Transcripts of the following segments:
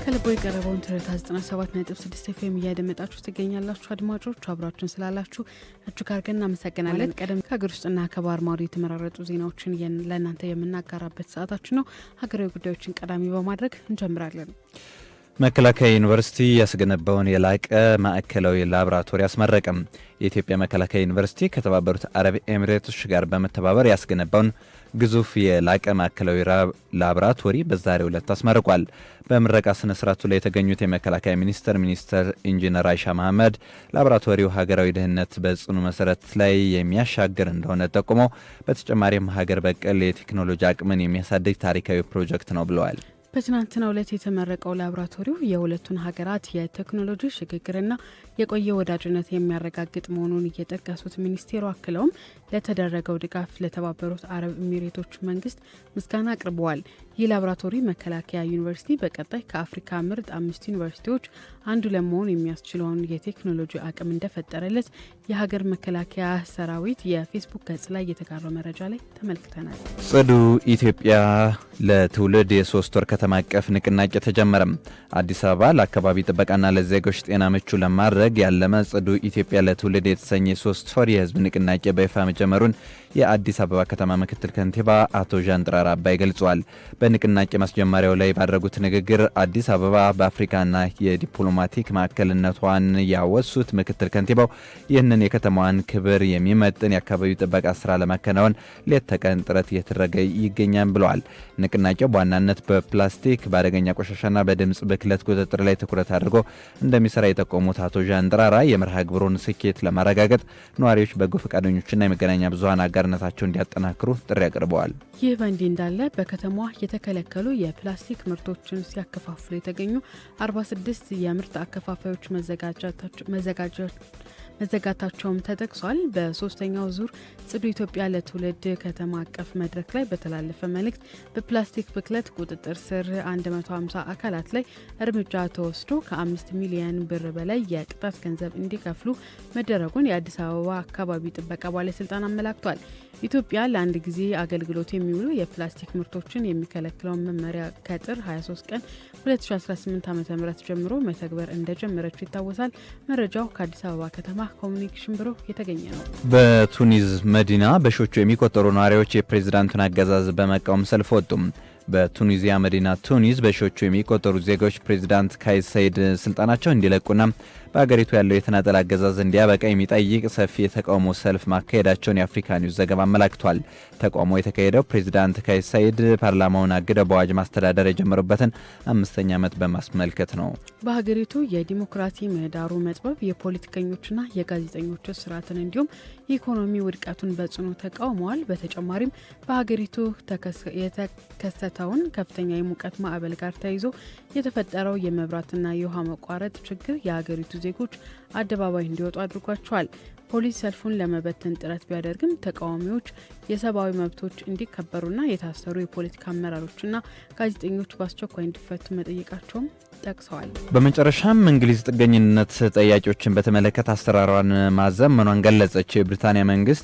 ከልቦ የቀረበውን ትርታ 97.6 FM እያደመጣችሁ ትገኛላችሁ። አድማጮች አብራችሁን ስላላችሁ እጅግ አድርገን እናመሰግናለን። ቀደም ከሀገር ውስጥና ከባህር ማዶ የተመራረጡ ዜናዎችን ለእናንተ የምናጋራበት ሰዓታችን ነው። ሀገራዊ ጉዳዮችን ቀዳሚ በማድረግ እንጀምራለን። መከላከያ ዩኒቨርሲቲ ያስገነባውን የላቀ ማዕከላዊ ላብራቶሪ አስመረቀም። የኢትዮጵያ መከላከያ ዩኒቨርሲቲ ከተባበሩት አረብ ኤሚሬቶች ጋር በመተባበር ያስገነባውን ግዙፍ የላቀ ማዕከላዊ ላብራቶሪ በዛሬው ዕለት አስመርቋል። በምረቃ ስነ ስርዓቱ ላይ የተገኙት የመከላከያ ሚኒስትር ኢንጂነር አይሻ መሐመድ ላብራቶሪው ሀገራዊ ደህንነት በጽኑ መሰረት ላይ የሚያሻግር እንደሆነ ጠቁመው በተጨማሪም ሀገር በቀል የቴክኖሎጂ አቅምን የሚያሳድግ ታሪካዊ ፕሮጀክት ነው ብለዋል። በትናንትናው ዕለት የተመረቀው ላብራቶሪው የሁለቱን ሀገራት የቴክኖሎጂ ሽግግርና የቆየ ወዳጅነት የሚያረጋግጥ መሆኑን እየጠቀሱት ሚኒስቴሩ አክለውም ለተደረገው ድጋፍ ለተባበሩት አረብ ኤሚሬቶች መንግስት ምስጋና አቅርበዋል። ይህ ላብራቶሪ መከላከያ ዩኒቨርሲቲ በቀጣይ ከአፍሪካ ምርጥ 5 ዩኒቨርሲቲዎች አንዱ ለመሆን የሚያስችለውን የቴክኖሎጂ አቅም እንደፈጠረለት የሀገር መከላከያ ሰራዊት የፌስቡክ ገጽ ላይ የተጋራው መረጃ ላይ ተመልክተናል። ጽዱ ኢትዮጵያ ለትውልድ የ3 ወር ከተማ አቀፍ ንቅናቄ ተጀመረም። አዲስ አበባ ለአካባቢ ጥበቃና ለዜጎች ጤና ምቹ ለማድረግ ያለመ ጽዱ ኢትዮጵያ ለትውልድ የተሰኘ 3 ወር የህዝብ ንቅናቄ በይፋ መጀመሩን የአዲስ አበባ ከተማ ምክትል ከንቲባ አቶ ዣንጥራር አባይ ገልጸዋል። በንቅናቄ ማስጀመሪያው ላይ ባደረጉት ንግግር አዲስ አበባ በአፍሪካና የዲፕሎማቲክ ማዕከልነቷን ያወሱት ምክትል ከንቲባው ይህንን የከተማዋን ክብር የሚመጥን የአካባቢ ጥበቃ ስራ ለማከናወን ሌት ተቀን ጥረት እየተደረገ ይገኛል ብለዋል። ንቅናቄው በዋናነት በፕላስቲክ በአደገኛ ቆሻሻና በድምጽ ብክለት ቁጥጥር ላይ ትኩረት አድርጎ እንደሚሰራ የጠቆሙት አቶ ዣንጥራራ የመርሃ ግብሩን ስኬት ለማረጋገጥ ነዋሪዎች፣ በጎ ፈቃደኞችና የመገናኛ ብዙሃን አጋርነታቸውን እንዲያጠናክሩ ጥሪ አቅርበዋል። ይህ በእንዲህ እንዳለ በከተማዋ የተከለከሉ የፕላስቲክ ምርቶችን ሲያከፋፍሉ የተገኙ 46 የምርት አከፋፋዮች መዘጋታቸውም ተጠቅሷል። በሶስተኛው ዙር ጽዱ ኢትዮጵያ ለትውልድ ከተማ አቀፍ መድረክ ላይ በተላለፈ መልእክት በፕላስቲክ ብክለት ቁጥጥር ስር 150 አካላት ላይ እርምጃ ተወስዶ ከ5 ሚሊዮን ብር በላይ የቅጣት ገንዘብ እንዲከፍሉ መደረጉን የአዲስ አበባ አካባቢ ጥበቃ ባለስልጣን አመላክቷል። ኢትዮጵያ ለአንድ ጊዜ አገልግሎት የሚውሉ የፕላስቲክ ምርቶችን የሚከለክለውን መመሪያ ከጥር 23 ቀን 2018 ዓ.ም ጀምሮ መተግበር እንደጀመረች ይታወሳል። መረጃው ከአዲስ አበባ ከተማ ኮሙኒኬሽን ቢሮ የተገኘ ነው። በቱኒዝ መዲና በሺዎች የሚቆጠሩ ነዋሪዎች የፕሬዝዳንቱን አገዛዝ በመቃወም ሰልፍ ወጡም። በቱኒዚያ መዲና ቱኒዝ በሺዎች የሚቆጠሩ ዜጎች ፕሬዝዳንት ካይስ ሰይድ ስልጣናቸው እንዲለቁና በአገሪቱ ያለው የተናጠል አገዛዝ እንዲያበቃ የሚጠይቅ ሰፊ የተቃውሞ ሰልፍ ማካሄዳቸውን የአፍሪካ ኒውስ ዘገባ አመላክቷል። ተቃውሞ የተካሄደው ፕሬዝዳንት ካይስ ሰይድ ፓርላማውን አግደው በአዋጅ ማስተዳደር የጀመሩበትን 5ኛ ዓመት በማስመልከት ነው። በሀገሪቱ የዲሞክራሲ ምህዳሩ መጥበብ የፖለቲከኞችና የጋዜጠኞች ስርዓትን እንዲሁም የኢኮኖሚ ውድቀቱን በጽኑ ተቃውመዋል። በተጨማሪም በሀገሪቱ የተከሰተውን ከፍተኛ የሙቀት ማዕበል ጋር ተያይዞ የተፈጠረው የመብራትና የውሃ መቋረጥ ችግር የሀገሪቱ ዜጎች አደባባይ እንዲወጡ አድርጓቸዋል። ፖሊስ ሰልፉን ለመበተን ጥረት ቢያደርግም ተቃዋሚዎች የሰብአዊ መብቶች እንዲከበሩና የታሰሩ የፖለቲካ አመራሮችና ጋዜጠኞች በአስቸኳይ እንዲፈቱ መጠየቃቸውም ጠቅሰዋል። በመጨረሻም እንግሊዝ ጥገኝነት ጠያቂዎችን በተመለከተ አሰራሯን ማዘመኗን ገለጸች። የብሪታንያ መንግስት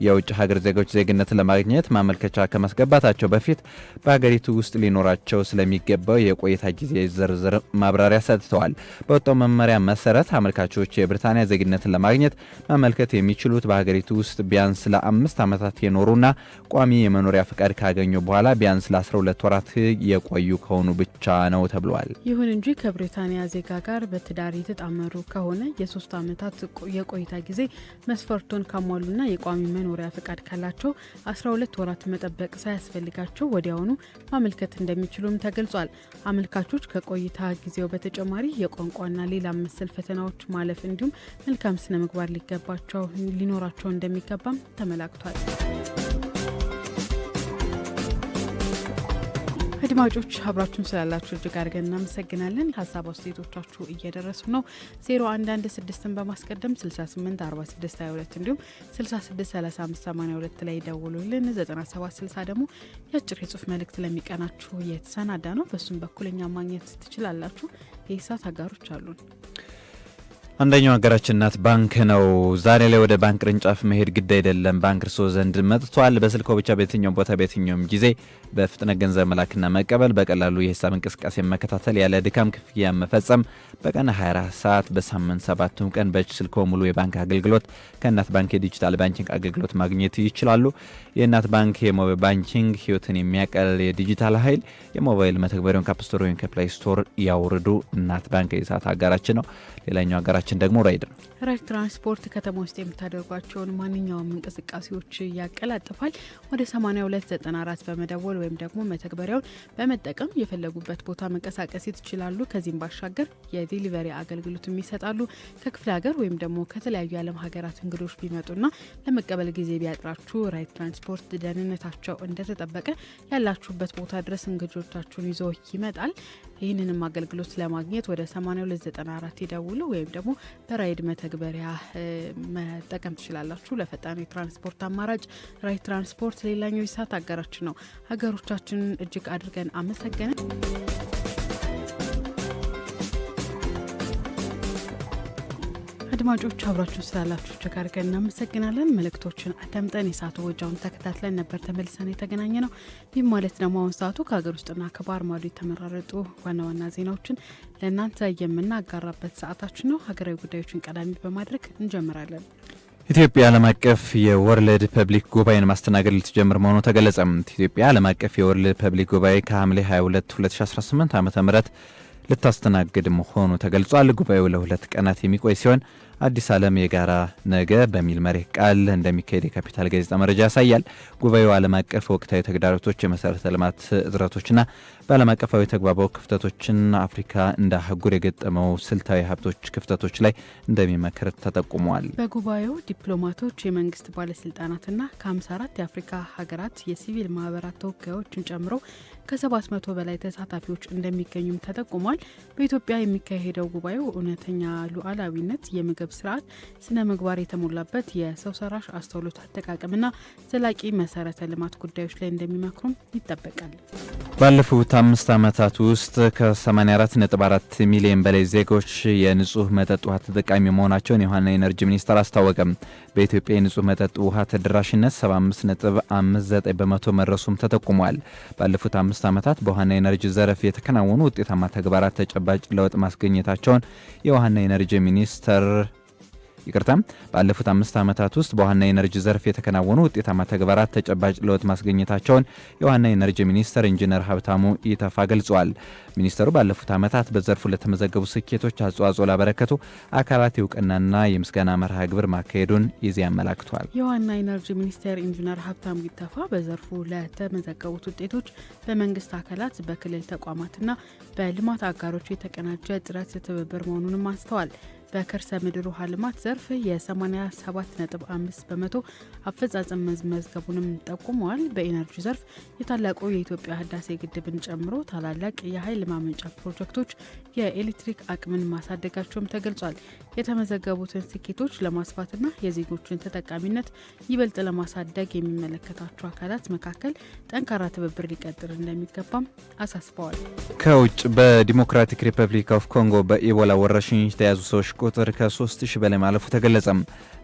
የውጭ ሀገር ዜጎች ዜግነትን ለማግኘት ማመልከቻ ከማስገባታቸው በፊት በሀገሪቱ ውስጥ ሊኖራቸው ስለሚገባው የቆይታ ጊዜ ዝርዝር ማብራሪያ ሰጥተዋል። በወጣው መመሪያ መሰረት አመልካቾች የብሪታንያ ዜግነትን ለማግኘት ማመልከት የሚችሉት በሀገሪቱ ውስጥ ቢያንስ ለ5 ዓመታት የኖሩና ቋሚ የመኖሪያ ፍቃድ ካገኙ በኋላ ቢያንስ ለ12 ወራት የቆዩ ከሆኑ ብቻ ነው ተብሏል። ይሁን እንጂ ከብሪታንያ ዜጋ ጋር በትዳር የተጣመሩ ከሆነ የ3 ዓመታት የቆይታ ጊዜ መስፈርቱን ካሟሉና የቋሚ መኖሪያ ፍቃድ ካላቸው 12 ወራት መጠበቅ ሳያስፈልጋቸው ወዲያውኑ ማመልከት እንደሚችሉም ተገልጿል። አመልካቾች ከቆይታ ጊዜው በተጨማሪ የቋንቋና ሌላ መሰል ፈተናዎች ማለፍ እንዲሁም መልካም ስነ ምግባር ሊኖራቸው እንደሚገባም ተመላክቷል። አድማጮች አብራችሁን ስላላችሁ እጅግ አድርገን እናመሰግናለን። ሀሳብ አስተያየቶቻችሁ እየደረሱ ነው። 0116ን በማስቀደም 684622 እንዲሁም 663582 ላይ ደውሉልን። 9760 ደግሞ የአጭር የጽሁፍ መልእክት ለሚቀናችሁ የተሰናዳ ነው። በሱም በኩል እኛ ማግኘት ትችላላችሁ። የኢሳት አጋሮች አሉን። አንደኛው ሀገራችን እናት ባንክ ነው። ዛሬ ላይ ወደ ባንክ ቅርንጫፍ መሄድ ግድ አይደለም። ባንክ እርስዎ ዘንድ መጥቷል። በስልክዎ ብቻ በየትኛውም ቦታ በየትኛውም ጊዜ በፍጥነት ገንዘብ መላክና መቀበል፣ በቀላሉ የሂሳብ እንቅስቃሴ መከታተል፣ ያለ ድካም ክፍያ መፈጸም፣ በቀን 24 ሰዓት በሳምንት 7ቱም ቀን በእጅ ስልክዎ ሙሉ የባንክ አገልግሎት ከእናት ባንክ የዲጂታል ባንኪንግ አገልግሎት ማግኘት ይችላሉ። የእናት ባንክ የሞባይል ባንኪንግ ህይወትን የሚያቀል የዲጂታል ኃይል። የሞባይል መተግበሪያውን ከአፕ ስቶር ወይም ከፕላይ ስቶር ያውርዱ። እናት ባንክ የሰዓት አጋራችን ነው። ሌላኛው አጋራችን ደግሞ ራይድ ነው። ራይድ ትራንስፖርት ከተማ ውስጥ የምታደርጓቸውን ማንኛውም እንቅስቃሴዎች ያቀላጥፋል። ወደ 8294 በመደወል ወይም ደግሞ መተግበሪያውን በመጠቀም የፈለጉበት ቦታ መንቀሳቀስ ይችላሉ። ከዚህም ባሻገር የዲሊቨሪ አገልግሎትም ይሰጣሉ። ከክፍለ ሀገር ወይም ደግሞ ከተለያዩ የዓለም ሀገራት እንግዶች ቢመጡና ለመቀበል ጊዜ ቢያጥራችሁ ራይድ ትራንስፖርት ደህንነታቸው እንደተጠበቀ ያላችሁበት ቦታ ድረስ እንግዶቻችሁን ይዞ ይመጣል። ይህንንም አገልግሎት ለማግኘት ወደ 8294 ይደውሉ ወይም ደግሞ በራይድ መተግበሪያ መጠቀም ትችላላችሁ። ለፈጣን የትራንስፖርት አማራጭ ራይድ ትራንስፖርት ሌላኛው የሰዓት አጋራችን ነው። ሀገሮቻችንን እጅግ አድርገን አመሰገነ። አድማጮች አብራችሁ ስላላችሁ እጅግ አድርገን እናመሰግናለን። መልእክቶችን አዳምጠን የሰዓቱ ወጃውን ተከታትለን ነበር ተመልሰን የተገናኘ ነው። ይህም ማለት ደግሞ አሁን ሰዓቱ ከሀገር ውስጥና ከባህር ማዶ የተመራረጡ ዋና ዋና ዜናዎችን ለእናንተ የምናጋራበት ሰዓታችን ነው። ሀገራዊ ጉዳዮችን ቀዳሚ በማድረግ እንጀምራለን። ኢትዮጵያ ዓለም አቀፍ የወርልድ ፐብሊክ ጉባኤን ማስተናገድ ልትጀምር መሆኑ ተገለጸ። ኢትዮጵያ ዓለም አቀፍ የወርልድ ፐብሊክ ጉባኤ ከሐምሌ 22 2018 ዓ.ም ልታስተናግድ መሆኑ ተገልጿል። ጉባኤው ለ2 ቀናት የሚቆይ ሲሆን አዲስ ዓለም የጋራ ነገ በሚል መሪ ቃል እንደሚካሄድ የካፒታል ጋዜጣ መረጃ ያሳያል። ጉባኤው ዓለም አቀፍ ወቅታዊ ተግዳሮቶች፣ የመሰረተ ልማት እጥረቶችና በዓለም አቀፋዊ ተግባባው ክፍተቶችን አፍሪካ እንደ አህጉር የገጠመው ስልታዊ ሀብቶች ክፍተቶች ላይ እንደሚመክር ተጠቁመዋል። በጉባኤው ዲፕሎማቶች፣ የመንግስት ባለስልጣናትና ከ54 የአፍሪካ ሀገራት የሲቪል ማህበራት ተወካዮችን ጨምሮ ከ700 በላይ ተሳታፊዎች እንደሚገኙም ተጠቁሟል። በኢትዮጵያ የሚካሄደው ጉባኤው እውነተኛ ሉዓላዊነት፣ የምግብ ስርዓት፣ ስነ ምግባር የተሞላበት የሰው ሰራሽ አስተውሎት አጠቃቀምና ዘላቂ መሰረተ ልማት ጉዳዮች ላይ እንደሚመክሩም ይጠበቃል። ባለፉት 5 ዓመታት ውስጥ ከ84.4 ሚሊዮን በላይ ዜጎች የንጹህ መጠጥ ውሃ ተጠቃሚ መሆናቸውን የውሃና ኢነርጂ ሚኒስቴር አስታወቀም። በኢትዮጵያ የንጹህ መጠጥ ውሃ ተደራሽነት 75.59 በመቶ መድረሱም ተጠቁሟል። ባለፉት 5 ዓመታት በውሃና ኢነርጂ ዘርፍ የተከናወኑ ውጤታማ ተግባራት ተጨባጭ ለውጥ ማስገኘታቸውን የውሃና ኢነርጂ ሚኒስቴር ባለፉት 5 ዓመታት ውስጥ በውሃና ኢነርጂ ዘርፍ የተከናወኑ ውጤታማ ተግባራት ተጨባጭ ለውጥ ማስገኘታቸውን የውሃና ኢነርጂ ሚኒስትር ኢንጂነር ሀብታሙ ኢተፋ ገልጸዋል። ሚኒስተሩ ባለፉት ዓመታት በዘርፉ ለተመዘገቡ ስኬቶች አስተዋጽኦ ላበረከቱ አካላት እውቅናና የምስጋና መርሃ ግብር ማካሄዱን ኢዜአ አመላክቷል። የውሃና ኢነርጂ ሚኒስትር ኢንጂነር ሀብታሙ ኢተፋ በዘርፉ ለተመዘገቡት ውጤቶች በመንግስት አካላት፣ በክልል ተቋማትና በልማት አጋሮች የተቀናጀ ጥረት ትብብር መሆኑንም አንስተዋል። በከርሰ ምድር ውሃ ልማት ዘርፍ የ87.5 በመቶ አፈጻጸም መዝገቡንም ጠቁመዋል። በኢነርጂ ዘርፍ የታላቁ የኢትዮጵያ ህዳሴ ግድብን ጨምሮ ታላላቅ የኃይል ማመንጫ ፕሮጀክቶች የኤሌክትሪክ አቅምን ማሳደጋቸውም ተገልጿል። የተመዘገቡትን ስኬቶች ለማስፋትና የዜጎችን ተጠቃሚነት ይበልጥ ለማሳደግ የሚመለከታቸው አካላት መካከል ጠንካራ ትብብር ሊቀጥል እንደሚገባም አሳስበዋል። ከውጭ በዲሞክራቲክ ሪፐብሊክ ኦፍ ኮንጎ በኢቦላ ወረርሽኝ የተያዙ ሰዎች ቁጥር ከ3000 በላይ ማለፉ ተገለጸም።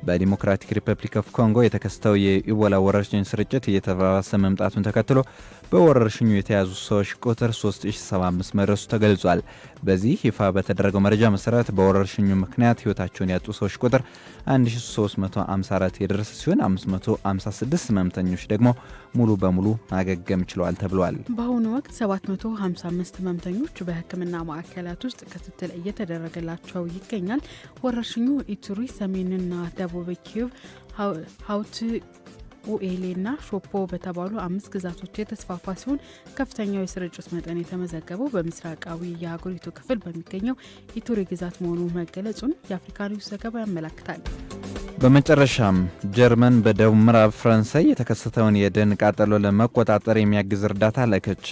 በዲሞክራቲክ ሪፐብሊክ ኦፍ ኮንጎ የተከሰተው የኢቦላ ወረርሽኝ ስርጭት እየተባባሰ መምጣቱን ተከትሎ በወረርሽኙ የተያዙ ሰዎች ቁጥር 3075 መድረሱ ተገልጿል። በዚህ ይፋ በተደረገው መረጃ መሰረት በወረርሽኙ ምክንያት ህይወታቸውን ያጡ ሰዎች ቁጥር 1354 የደረሰ ሲሆን 556 ህመምተኞች ደግሞ ሙሉ በሙሉ ማገገም ችለዋል ተብሏል። በአሁኑ ወቅት 755 ህመምተኞች በሕክምና ማዕከላት ውስጥ ክትትል እየተደረገላቸው ይገኛል። ወረርሽኙ ኢቱሪ፣ ሰሜንና ደቡብ ኪዩብ፣ ሀውት ኡኤሌና ሾፖ በተባሉ 5 ግዛቶች የተስፋፋ ሲሆን ከፍተኛው የስርጭት መጠን የተመዘገበው በምስራቃዊ የሀገሪቱ ክፍል በሚገኘው ኢቱሪ ግዛት መሆኑ መገለጹን የአፍሪካ ኒውስ ዘገባ ያመላክታል። በመጨረሻም ጀርመን በደቡብ ምዕራብ ፈረንሳይ የተከሰተውን የደን ቃጠሎ ለመቆጣጠር የሚያግዝ እርዳታ ላከች።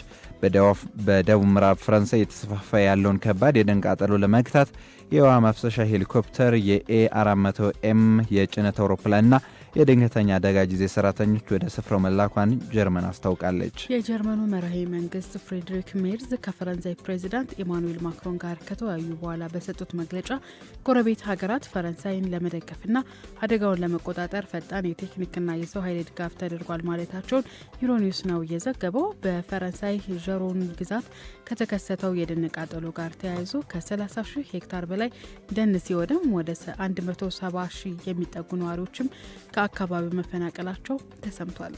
በደቡብ ምዕራብ ፈረንሳይ የተስፋፋ ያለውን ከባድ የደን ቃጠሎ ለመግታት የውሃ ማፍሰሻ ሄሊኮፕተር፣ የኤ400ኤም የጭነት አውሮፕላንና የድንገተኛ አደጋ ጊዜ ሰራተኞች ወደ ስፍራው መላኳን ጀርመን አስታውቃለች። የጀርመኑ መራሄ መንግስት ፍሬድሪክ ሜርዝ ከፈረንሳይ ፕሬዚዳንት ኢማኑኤል ማክሮን ጋር ከተወያዩ በኋላ በሰጡት መግለጫ ጎረቤት ሀገራት ፈረንሳይን ለመደገፍና አደጋውን ለመቆጣጠር ፈጣን የቴክኒክና የሰው ኃይል ድጋፍ ተደርጓል ማለታቸውን ዩሮኒውስ ነው የዘገበው። በፈረንሳይ ዠሮን ግዛት ከተከሰተው የደን ቃጠሎ ጋር ተያይዞ ከ30,000 ሄክታር በላይ ደን ሲወድም ወደ 170,000 የሚጠጉ ነዋሪዎችም ከአካባቢው መፈናቀላቸው ተሰምቷል።